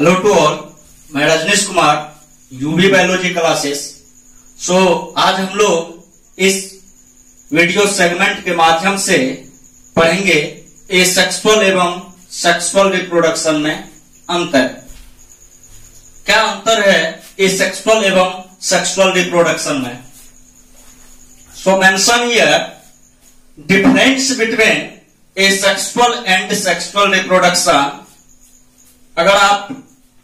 Hello to all, मैं Rajneesh Kumar, UB biology classes. आज हम लोग इस वीडियो सेगमेंट के माध्यम से पढ़ेंगे ए सेक्सुअल एवं सेक्सुअल रिप्रोडक्शन में अंतर। क्या अंतर है ए सेक्सुअल एवं सेक्सुअल रिप्रोडक्शन में? Mention here difference between A sexual and sexual reproduction. अगर आप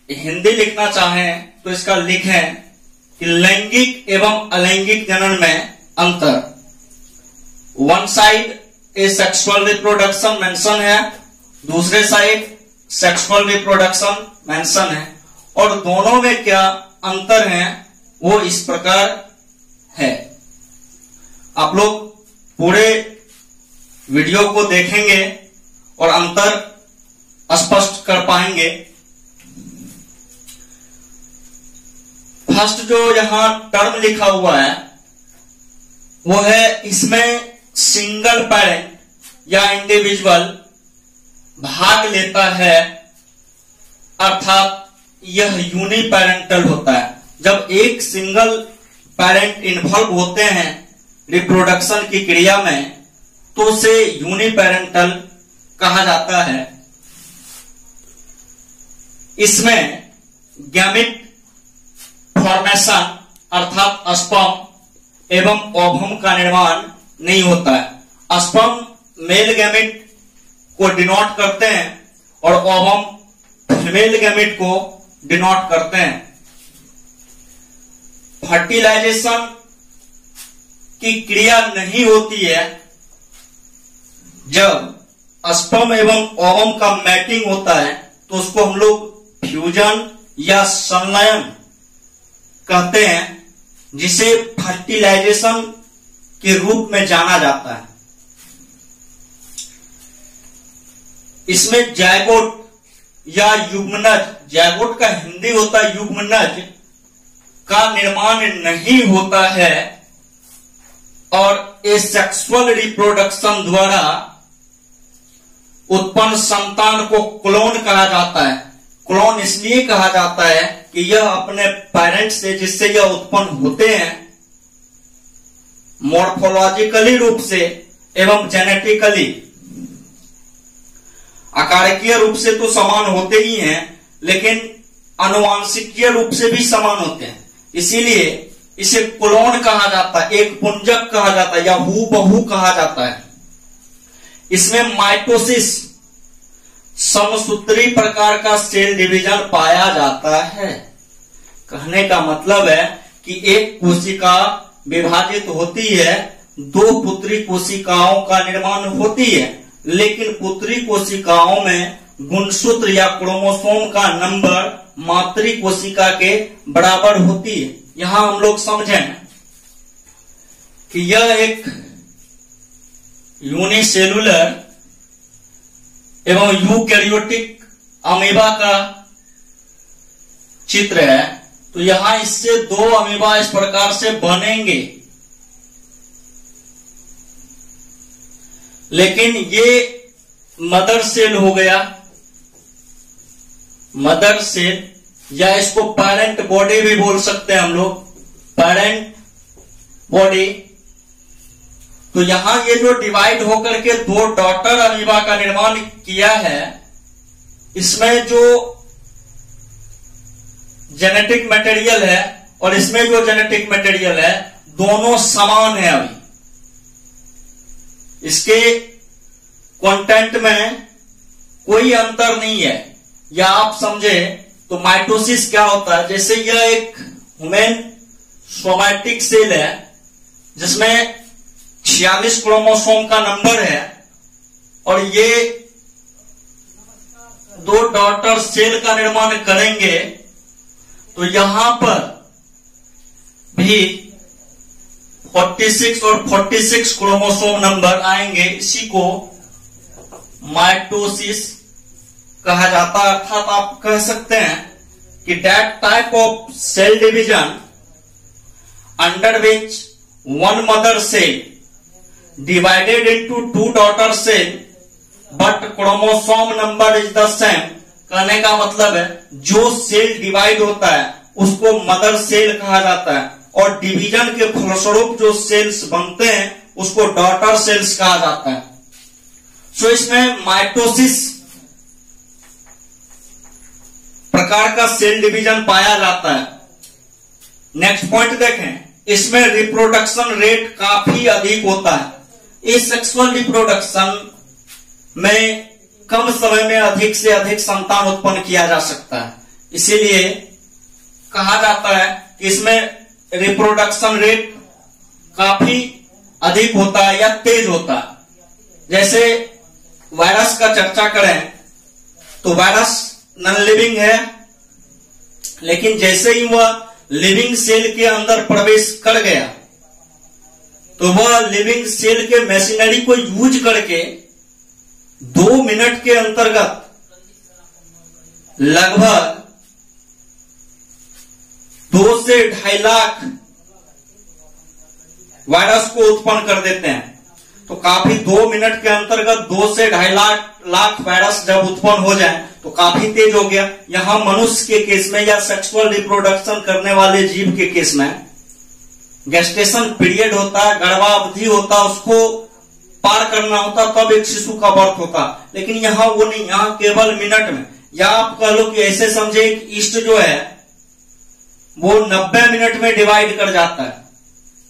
हिंदी लिखना चाहें तो इसका लिखें कि लैंगिक एवं अलैंगिक जनन में अंतर। वन साइड ए सेक्सुअल रिप्रोडक्शन मेंशन है, दूसरे साइड सेक्सुअल रिप्रोडक्शन मेंशन है, और दोनों में क्या अंतर है वो इस प्रकार है। आप लोग पूरे वीडियो को देखेंगे और अंतर स्पष्ट कर पाएंगे। फर्स्ट जो यहां टर्म लिखा हुआ है वो है, इसमें सिंगल पेरेंट या इंडिविजुअल भाग लेता है, अर्थात यह यूनिपेरेंटल होता है। जब एक सिंगल पेरेंट इन्वॉल्व होते हैं रिप्रोडक्शन की क्रिया में तो उसे यूनिपेरेंटल कहा जाता है। इसमें गैमेट फॉर्मेशन अर्थात स्पर्म एवं ओवम का निर्माण नहीं होता है। स्पर्म मेल गैमेट को डिनोट करते हैं और ओवम फीमेल गैमेट को डिनोट करते हैं। फर्टिलाइजेशन की क्रिया नहीं होती है। जब स्पर्म एवं ओवम का मैटिंग होता है तो उसको हम लोग फ्यूजन या संलयन कहते हैं, जिसे फर्टिलाइजेशन के रूप में जाना जाता है। इसमें जायगोट या युग्मनज, जायगोट का हिंदी होता है युग्मनज, का निर्माण नहीं होता है और ए सेक्सुअल रिप्रोडक्शन द्वारा उत्पन्न संतान को क्लोन कहा जाता है। क्लोन इसलिए कहा जाता है कि यह अपने पेरेंट से जिससे यह उत्पन्न होते हैं मॉर्फोलॉजिकली रूप से एवं जेनेटिकली आकारिकीय रूप से तो समान होते ही हैं, लेकिन आनुवांशिकीय रूप से भी समान होते हैं। इसीलिए इसे क्लोन कहा जाता है, एक पुंजक कहा जाता है या हूबहू कहा जाता है। इसमें माइटोसिस समसूत्री प्रकार का सेल डिवीजन पाया जाता है। कहने का मतलब है कि एक कोशिका विभाजित होती है, दो पुत्री कोशिकाओं का निर्माण होती है, लेकिन पुत्री कोशिकाओं में गुणसूत्र या क्रोमोसोम का नंबर मातृ कोशिका के बराबर होती है। यहां हम लोग समझें कि यह एक यूनिसेलुलर एवं यूकैरियोटिक अमीबा का चित्र है। तो यहां इससे दो अमीबा इस प्रकार से बनेंगे, लेकिन ये मदर सेल हो गया, मदर सेल, या इसको पेरेंट बॉडी भी बोल सकते हैं हम लोग, पेरेंट बॉडी। तो यहां ये जो डिवाइड होकर के दो डॉटर अमीबा का निर्माण किया है, इसमें जो जेनेटिक मटेरियल है और इसमें जो जेनेटिक मटेरियल है दोनों समान है। अभी इसके कंटेंट में कोई अंतर नहीं है। या आप समझे तो माइटोसिस क्या होता है, जैसे यह एक ह्यूमन सोमैटिक सेल है जिसमें 46 क्रोमोसोम का नंबर है और ये दो डॉटर सेल का निर्माण करेंगे, तो यहां पर भी 46 और 46 क्रोमोसोम नंबर आएंगे। इसी को माइटोसिस कहा जाता है। अर्थात आप कह सकते हैं कि that type of cell division under which one mother cell divided into two daughter cell but chromosome number is the same कहने का मतलब है जो सेल डिवाइड होता है उसको मदर सेल कहा जाता है, और डिवीजन के फलस्वरूप जो सेल्स बनते हैं उसको डॉटर सेल्स कहा जाता है। सो इसमें माइटोसिस प्रकार का सेल डिवीजन पाया जाता है। नेक्स्ट पॉइंट देखें, इसमें रिप्रोडक्शन रेट काफी अधिक होता है। इस सेक्सुअल रिप्रोडक्शन में कम समय में अधिक से अधिक संतान उत्पन्न किया जा सकता है, इसीलिए कहा जाता है कि इसमें रिप्रोडक्शन रेट काफी अधिक होता है या तेज होता है। जैसे वायरस का चर्चा करें तो वायरस नॉन लिविंग है, लेकिन जैसे ही वह लिविंग सेल के अंदर प्रवेश कर गया तो वह लिविंग सेल के मशीनरी को यूज करके 2 मिनट के अंतर्गत लगभग 2 से 2.5 लाख वायरस को उत्पन्न कर देते हैं। तो काफी 2 मिनट के अंतर्गत 2 से 2.5 लाख वायरस जब उत्पन्न हो जाए तो काफी तेज हो गया। यहां मनुष्य के केस में या सेक्सुअल रिप्रोडक्शन करने वाले जीव के केस में गेस्टेशन पीरियड होता है, गर्भावधि होता है, उसको पार करना होता तब एक शिशु का बर्थ होता, लेकिन यहां वो नहीं, यहां केवल मिनट में, या आप कह लो कि ऐसे समझे ईस्ट जो है वो 90 मिनट में डिवाइड कर जाता है,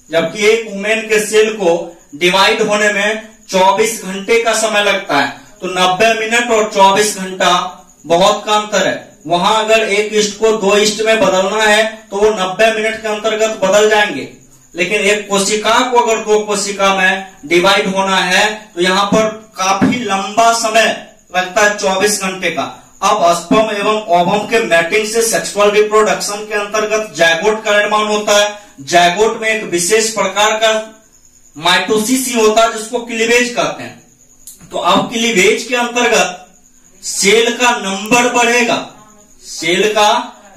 जबकि एक वुमेन के सेल को डिवाइड होने में 24 घंटे का समय लगता है। तो 90 मिनट और 24 घंटा बहुत का अंतर है। वहां अगर एक ईस्ट को 2 ईस्ट में बदलना है तो वो 90 मिनट के अंतर्गत बदल जाएंगे, लेकिन एक कोशिका को अगर 2 कोशिका में डिवाइड होना है तो यहां पर काफी लंबा समय लगता है, 24 घंटे का। अब स्पर्म एवं ओवम के मैटिंग से सेक्सुअल रिप्रोडक्शन के अंतर्गत जायगोट का निर्माण होता है। जायगोट में एक विशेष प्रकार का माइटोसिस ही होता है जिसको क्लीवेज कहते हैं। तो अब क्लीवेज के अंतर्गत सेल का नंबर बढ़ेगा, सेल का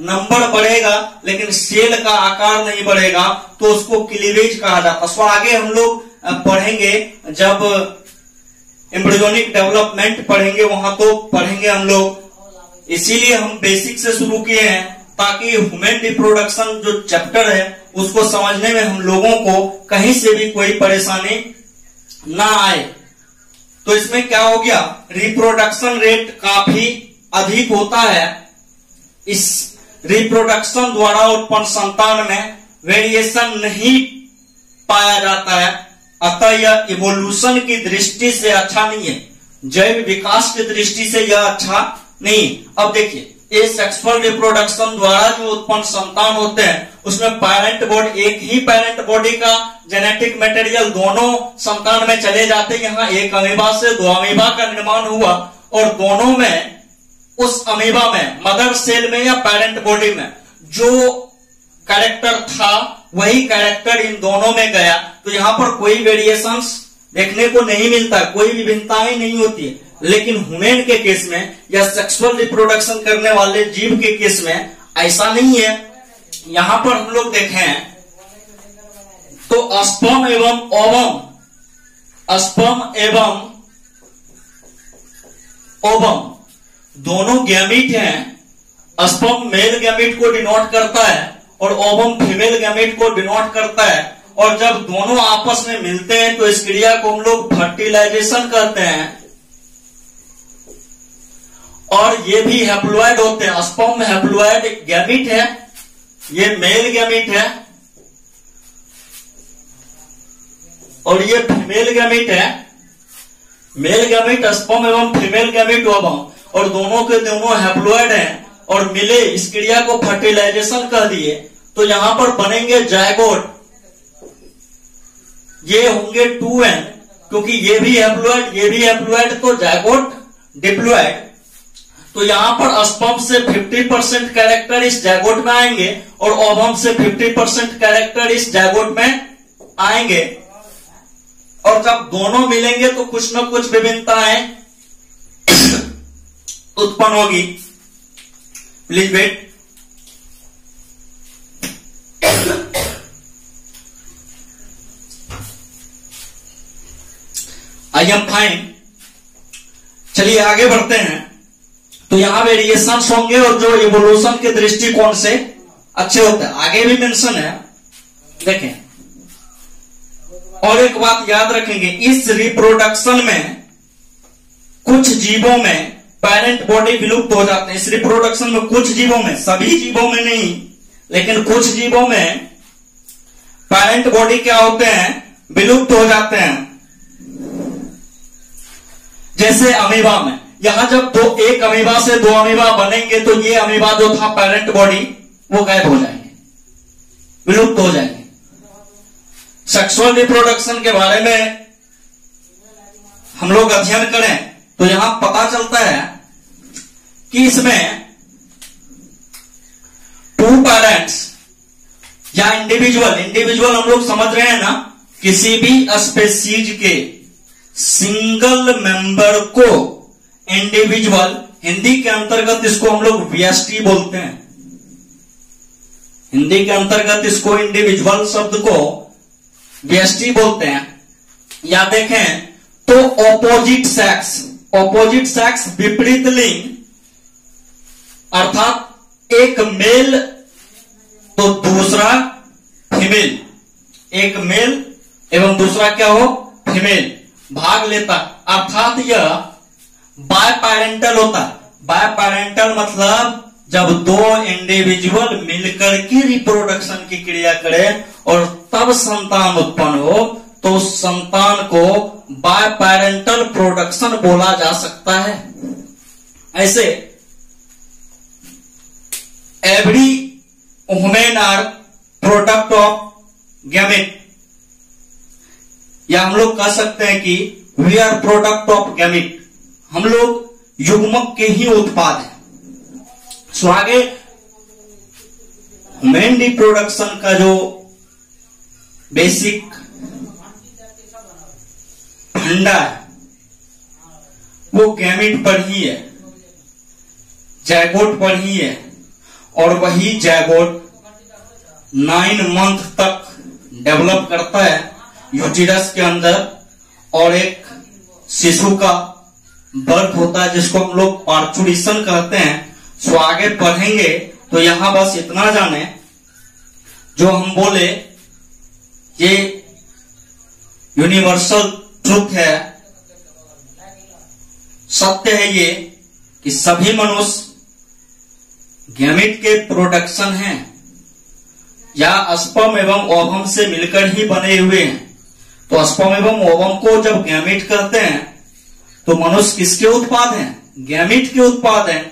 नंबर बढ़ेगा, लेकिन सेल का आकार नहीं बढ़ेगा, तो उसको क्लीवेज कहा जाता है। सो आगे हम लोग पढ़ेंगे, जब एम्ब्रियोनिक डेवलपमेंट पढ़ेंगे वहां तो पढ़ेंगे हम लोग, इसीलिए हम बेसिक से शुरू किए हैं ताकि ह्यूमन रिप्रोडक्शन जो चैप्टर है उसको समझने में हम लोगों को कहीं से भी कोई परेशानी ना आए। तो इसमें क्या हो गया, रिप्रोडक्शन रेट काफी अधिक होता है। इस रिप्रोडक्शन द्वारा उत्पन्न संतान में वेरिएशन नहीं पाया जाता है, अतः यह इवोल्यूशन की दृष्टि से अच्छा नहीं है, जैव विकास की दृष्टि से यह अच्छा नहीं। अब देखिए, ये सेक्सुअल रिप्रोडक्शन द्वारा जो उत्पन्न संतान होते हैं उसमें पेरेंट बॉडी, एक ही पेरेंट बॉडी का जेनेटिक मटेरियल दोनों संतान में चले जाते हैं। यहाँ एक अमीबा से 2 अमीबा का निर्माण हुआ और दोनों में, उस अमीबा में, मदर सेल में या पेरेंट बॉडी में जो कैरेक्टर था वही कैरेक्टर इन दोनों में गया, तो यहाँ पर कोई वेरिएशंस देखने को नहीं मिलता, कोई विभिन्नताएं नहीं होती है। लेकिन ह्यूमन के केस में या सेक्सुअल रिप्रोडक्शन करने वाले जीव के केस में ऐसा नहीं है। यहां पर हम लोग देखें तो स्पर्म एवं ओवम, स्पर्म एवं ओवम दोनों गैमीट हैं। स्पर्म मेल गैमीट को डिनोट करता है और ओवम फीमेल गैमीट को डिनोट करता है, और जब दोनों आपस में मिलते हैं तो इस क्रिया को हम लोग फर्टिलाइजेशन कहते हैं। और ये भी हैप्लॉइड होते हैं, स्पर्म हैप्लॉइड गैमीट है, ये मेल गैमीट है और ये फीमेल गैमीट है। मेल गैमीट स्पर्म एवं फीमेल गैमीट ओवम, और दोनों के दोनों हैप्लॉइड हैं और मिले इस क्रिया को फर्टिलाइजेशन कह दिए। तो यहां पर बनेंगे जायगोट, ये होंगे 2n, क्योंकि ये भी हैप्लॉइड ये भी हैप्लॉइड, तो जायगोट डिप्लॉइड। तो यहां पर स्पर्म से 50% कैरेक्टर इस जायगोट में आएंगे और ओवम से 50% कैरेक्टर इस जायगोट में आएंगे, और जब दोनों मिलेंगे तो कुछ न कुछ विभिन्नताएं उत्पन्न होगी। Please wait. I am fine. चलिए आगे बढ़ते हैं। तो यहां वेरिएशंस होंगे और जो इवोल्यूशन के दृष्टिकोण से अच्छे होते हैं। आगे भी मेंशन है, देखें। और एक बात याद रखेंगे, इस रिप्रोडक्शन में कुछ जीवों में पेरेंट बॉडी विलुप्त हो जाते हैं। इस रिप्रोडक्शन में कुछ जीवों में, सभी जीवों में नहीं, लेकिन कुछ जीवों में पेरेंट बॉडी क्या होते हैं, विलुप्त हो जाते हैं। जैसे अमीबा में, यहां जब एक अमीबा से दो अमीबा बनेंगे तो ये अमीबा जो था पेरेंट बॉडी वो गायब हो जाएंगे, विलुप्त हो जाएंगे। सेक्सुअल रिप्रोडक्शन के बारे में हम लोग अध्ययन करें तो यहां पता चलता है कि इसमें टू पेरेंट्स या इंडिविजुअल हम लोग समझ रहे हैं ना, किसी भी स्पेसीज के सिंगल मेंबर को इंडिविजुअल, हिंदी के अंतर्गत इसको हम लोग व्यष्टि बोलते हैं। हिंदी के अंतर्गत इसको इंडिविजुअल शब्द को व्यष्टि बोलते हैं। या देखें तो ऑपोजिट सेक्स विपरीत लिंग, अर्थात एक मेल तो दूसरा फीमेल, एक मेल एवं दूसरा क्या हो, फीमेल भाग लेता, अर्थात यह बायपैरेंटल होता। बायपैरेंटल मतलब जब दो इंडिविजुअल मिलकर के रिप्रोडक्शन की क्रिया करें और तब संतान उत्पन्न हो तो संतान को बायपैरेंटल प्रोडक्शन बोला जा सकता है। ऐसे every human are product of gamete, या हम लोग कह सकते हैं कि we are product of gamete, हम लोग युग्मक के ही उत्पाद हैं। सो आगे ह्यूमन रिप्रोडक्शन का जो बेसिक फंडा है वो गैमेट पर ही है, जायगोट पर ही है, और वही जायगोट 9 मंथ तक डेवलप करता है यूटिरस के अंदर, और एक शिशु का बर्थ होता है जिसको हम लोग पार्चुरेशन कहते हैं। सो आगे पढ़ेंगे तो यहां बस इतना जाने, जो हम बोले ये यूनिवर्सल ट्रुथ है, सत्य है ये कि सभी मनुष्य गैमेट के प्रोडक्शन हैं या स्पर्म एवं ओवम से मिलकर ही बने हुए हैं। तो स्पर्म एवं ओवम को जब गैमेट कहते हैं तो मनुष्य किसके उत्पाद हैं, गैमेट के उत्पाद हैं।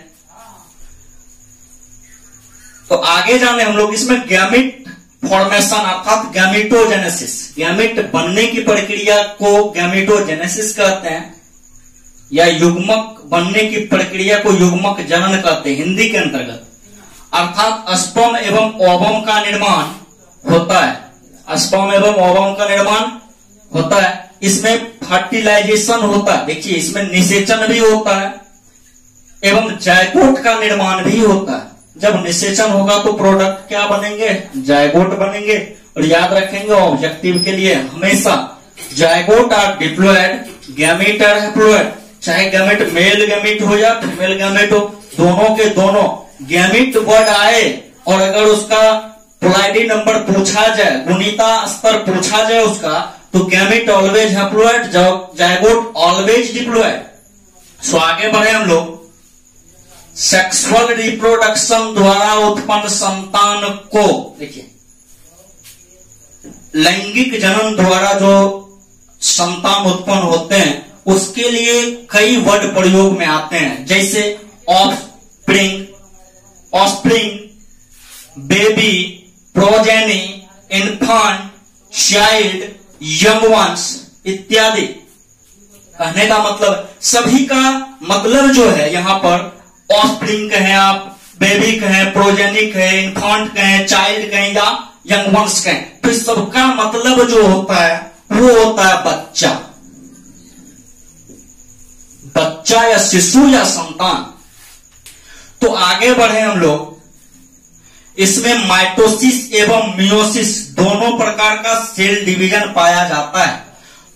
तो आगे जाने हम लोग इसमें गैमेट फॉर्मेशन अर्थात गैमेटोजेनेसिस, गैमेट बनने की प्रक्रिया को गैमेटोजेनेसिस कहते हैं, या युग्मक बनने की प्रक्रिया को युग्मक जनन कहते हैं हिंदी के अंतर्गत। अर्थात स्पर्म एवं ओवम का निर्माण होता है, स्पर्म एवं ओवम का निर्माण होता है। इसमें फर्टिलाइजेशन होता है, देखिए इसमें निषेचन भी होता है एवं जायगोट का निर्माण भी होता है। जब निषेचन होगा तो प्रोडक्ट क्या बनेंगे, जायगोट बनेंगे। और याद रखेंगे ऑब्जेक्टिव के लिए हमेशा zygote are diploid, gamete are haploid, चाहे गैमेट मेल गैमेट हो या फीमेल गैमेट हो, दोनों के दोनों गैमेट वर्ड आए और अगर उसका प्लॉयडी नंबर पूछा जाए, गुणिता स्तर पूछा जाए उसका, तो gamete always haploid, zygote always diploid. So आगे बढ़े हम लोग। सेक्सुअल रिप्रोडक्शन द्वारा उत्पन्न संतान को, देखिए लैंगिक जनन द्वारा जो संतान उत्पन्न होते हैं उसके लिए कई वर्ड प्रयोग में आते हैं, जैसे offspring, baby, progeny, infant, child, young ones इत्यादि। कहने का मतलब सभी का मतलब जो है यहां पर ऑफस्प्रिंग कहें आप, बेबी कहें, प्रोजेनी कहें, इन्फेंट कहें, चाइल्ड कहें या यंग वंस कहें, तो इस सबका मतलब जो होता है वो होता है बच्चा, बच्चा या शिशु या संतान। तो आगे बढ़े हम लोग। इसमें माइटोसिस एवं मियोसिस दोनों प्रकार का सेल डिवीजन पाया जाता है।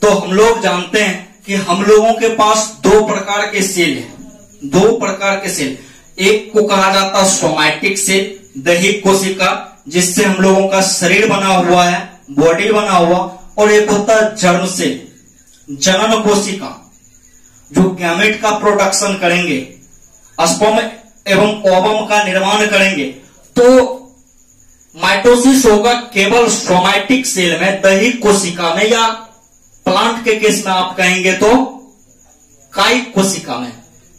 तो हम लोग जानते हैं कि हम लोगों के पास दो प्रकार के सेल हैं, दो प्रकार के सेल, एक को कहा जाता है सोमैटिक सेल, दैहिक कोशिका, जिससे हम लोगों का शरीर बना हुआ है, बॉडी बना हुआ, और एक होता है जर्म सेल, जनन कोशिका, जो गैमेट का प्रोडक्शन करेंगे, स्पर्म एवं ओवम का निर्माण करेंगे। तो माइटोसिस होगा केवल सोमैटिक सेल में, दैहिक कोशिका में, या प्लांट के केस में आप कहेंगे तो कायिक कोशिका में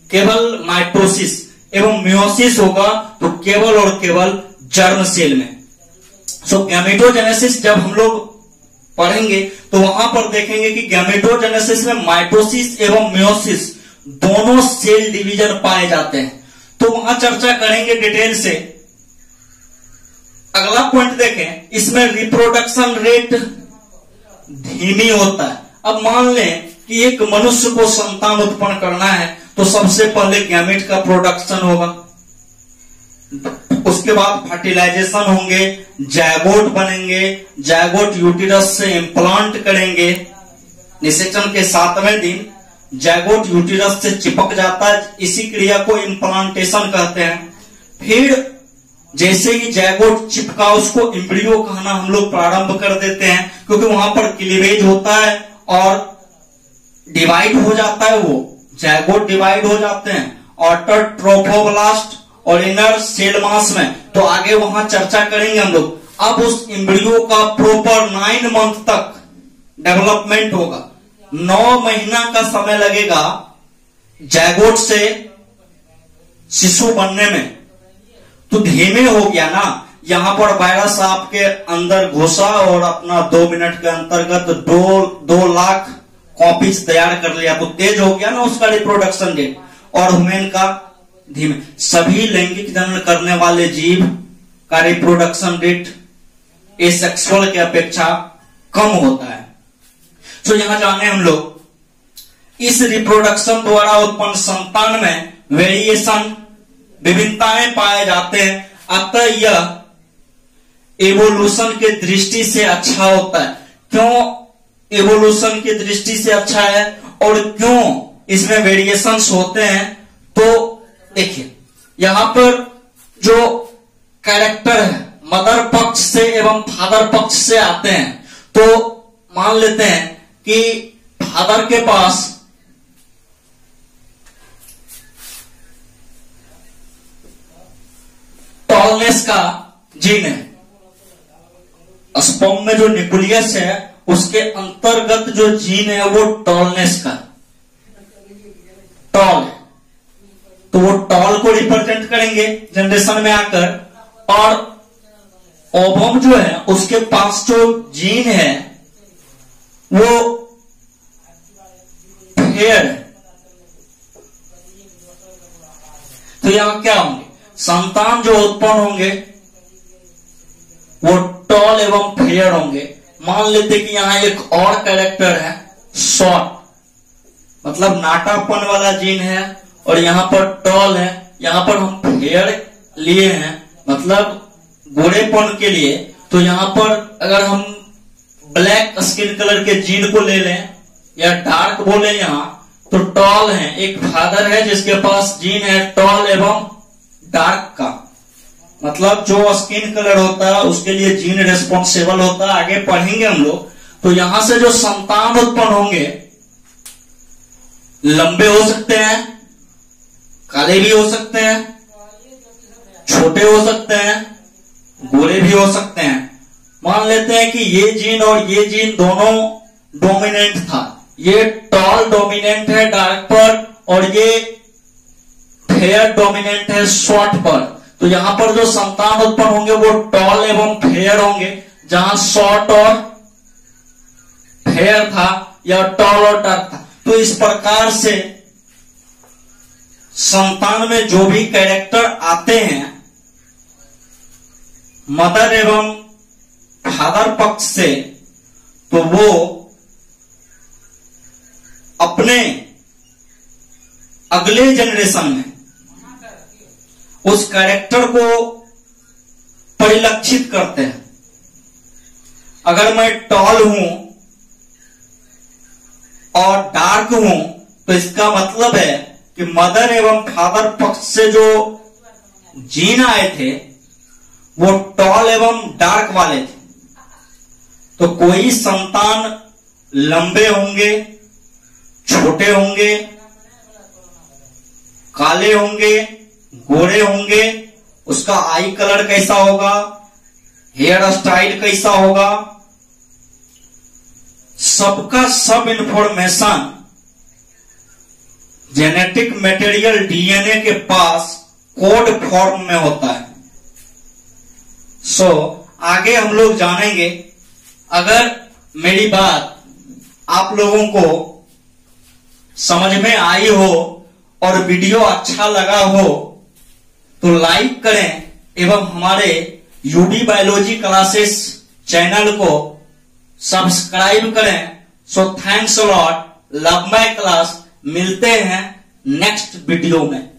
केवल माइटोसिस, एवं मियोसिस होगा तो केवल और केवल जर्म सेल में। सो गैमेटोजेनेसिस जब हम लोग पढ़ेंगे तो वहां पर देखेंगे कि गैमेटोजेनेसिस में माइटोसिस एवं मियोसिस दोनों सेल डिवीजन पाए जाते हैं, तो वहां चर्चा करेंगे डिटेल से। अगला पॉइंट देखें, इसमें रिप्रोडक्शन रेट धीमी होता है। अब मान लें कि एक मनुष्य को संतान उत्पन्न करना है तो सबसे पहले गैमेट का प्रोडक्शन होगा, उसके बाद फर्टिलाइजेशन होंगे, जायगोट बनेंगे, जायगोट यूटिरस से इम्प्लांट करेंगे, निषेचन के 7वें दिन जायगोट यूटिरस से चिपक जाता है, इसी क्रिया को इम्प्लांटेशन कहते हैं। फिर जैसे ही जायगोट चिपका उसको एम्ब्रियो कहना हम लोग प्रारंभ कर देते हैं, क्योंकि वहां पर क्लीवेज होता है और डिवाइड हो जाता है, वो जायगोट डिवाइड हो जाते हैं आउटर ट्रोफोब्लास्ट और इनर सेल मास में, तो आगे वहां चर्चा करेंगे हम लोग। अब उस एम्ब्रियो का प्रॉपर 9 मंथ तक डेवलपमेंट होगा, 9 महीना का समय लगेगा जायगोट से शिशु बनने में। तो धीमे हो गया ना, यहां पर वायरस आपके अंदर घुसा और अपना 2 मिनट के अंतर्गत 2 लाख कॉपीज तैयार कर लिया, तो तेज हो गया ना उसका रिप्रोडक्शन रेट, और ह्यूमन का धीमे। सभी लैंगिक जनन करने वाले जीव का रिप्रोडक्शन रेट एसेक्सुअल की अपेक्षा कम होता है। तो यहां जाने हम लोग इस रिप्रोडक्शन द्वारा उत्पन्न संतान में वेरिएशन, विभिन्नताएं पाए जाते हैं, अतः यह एवोल्यूशन के दृष्टि से अच्छा होता है। क्यों एवोल्यूशन की दृष्टि से अच्छा है और क्यों इसमें वेरिएशंस होते हैं? तो देखिए यहां पर जो कैरेक्टर है मदर पक्ष से एवं फादर पक्ष से आते हैं, तो मान लेते हैं कि फादर के पास टॉलनेस का जीन है, स्पर्म में जो न्यूक्लियस है उसके अंतर्गत जो जीन है वो टॉलनेस का टॉल है, तो वो टॉल को रिप्रेजेंट करेंगे जनरेशन में आकर। और ओवम जो है उसके पास जो जीन है वो फेयर है, तो यहां क्या होंगे संतान जो उत्पन्न होंगे वो टॉल एवं फेयर होंगे। मान लेते कि यहां एक और कैरेक्टर है शॉर्ट, मतलब नाटापन वाला जीन है, और यहां पर टॉल है, यहां पर हम फेयर लिए हैं मतलब गोरेपन के लिए। तो यहां पर अगर हम ब्लैक स्किन कलर के जीन को ले लें या डार्क बोले यहां, तो टॉल है, एक फादर है जिसके पास जीन है टॉल एवं डार्क का, मतलब जो स्किन कलर होता है उसके लिए जीन रेस्पॉन्सिबल होता है। आगे पढ़ेंगे हम लोग। तो यहां से जो संतान उत्पन्न होंगे लंबे हो सकते हैं, काले भी हो सकते हैं, छोटे हो सकते हैं, गोरे भी हो सकते हैं। मान लेते हैं कि ये जीन और ये जीन दोनों डोमिनेंट था, ये टॉल डोमिनेंट है डार्क पर और ये फेयर डोमिनेंट है शॉर्ट पर। तो यहां पर जो संतान उत्पन्न होंगे वो टॉल एवं फेयर होंगे, जहां शॉर्ट और फेयर था या टॉल और डार्क था। तो इस प्रकार से संतान में जो भी कैरेक्टर आते हैं मदर एवं फादर पक्ष से, तो वो अपने अगले जनरेशन में उस कैरेक्टर को परिलक्षित करते हैं। अगर मैं टॉल हूं और डार्क हूं तो इसका मतलब है कि मदर एवं फादर पक्ष से जो जीन आए थे वो टॉल एवं डार्क वाले थे। तो कोई संतान लंबे होंगे, छोटे होंगे, काले होंगे, गोरे होंगे, उसका आई कलर कैसा होगा, हेयर स्टाइल कैसा होगा, सबका सब इंफॉर्मेशन जेनेटिक मटेरियल डीएनए के पास कोड फॉर्म में होता है। आगे हम लोग जानेंगे। अगर मेरी बात आप लोगों को समझ में आई हो और वीडियो अच्छा लगा हो तो लाइक करें एवं हमारे यूडी बायोलॉजी क्लासेस चैनल को सब्सक्राइब करें। So thanks a lot, love my class. मिलते हैं नेक्स्ट वीडियो में।